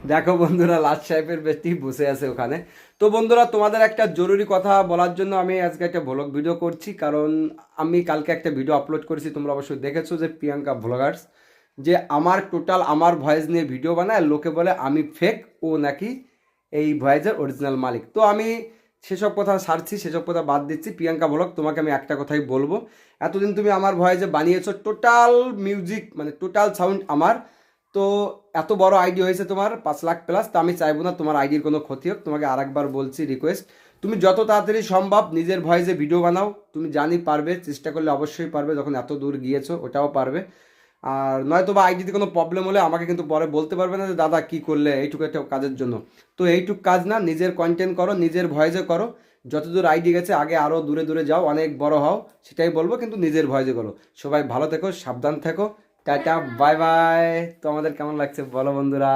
দেখো বন্ধুরা, লাট সাহেবের বেটি বসে আছে ওখানে। তো বন্ধুরা, তোমাদের একটা জরুরি কথা বলার জন্য আমি আজকে একটা ভ্লগ ভিডিও করছি, কারণ আমি কালকে একটা ভিডিও আপলোড করেছি, তোমরা অবশ্যই দেখেছো, যে প্রিয়াঙ্কা ভ্লগার্স যে আমার টোটাল আমার ভয়েস নিয়ে ভিডিও বানায়, লোকে বলে আমি ফেক, ও নাকি এই ভয়েসের অরিজিনাল মালিক। তো আমি সেসব কথা ছাড়ছি, সেসব কথা বাদ দিচ্ছি। প্রিয়াঙ্কা ভ্লগ, তোমাকে আমি একটা কথাই বলবো, এতদিন তুমি আমার ভয়েসে বানিয়েছো টোটাল মিউজিক, মানে টোটাল সাউন্ড আমার। তো এত বড় আইডি হয়েছে তোমার 5 লাখ প্লাস, তো আমি চাইবো না তোমার আইডির কোনো ক্ষতি হোক। তোমাকে আরেকবার বলছি, রিকোয়েস্ট, তুমি যত তাড়াতাড়ি সম্ভব নিজের ভয়েসে ভিডিও বানাও। তুমি জানি পারবে, চেষ্টা করলে অবশ্যই পারবে, যখন এত দূর গিয়েছো ওটাও পারবে। আর নয়তো বা আইডিতে কোনো প্রবলেম হলে আমাকে কিন্তু পরে বলতে পারবে না যে দাদা কি করলে এইটুকু একটা কাজের জন্য। তো এইটুক কাজ না, নিজের কন্টেন্ট করো, নিজের ভয়েসে করো। যতদূর আইডি গেছে আগে আরও দূরে দূরে যাও, অনেক বড় হও, সেটাই বলবো, কিন্তু নিজের ভয়েসে করো। সবাই ভালো থেকো, সাবধান থেকো, টাটা, বাই বাই। তো আমাদের কেমন লাগছে বলো বন্ধুরা।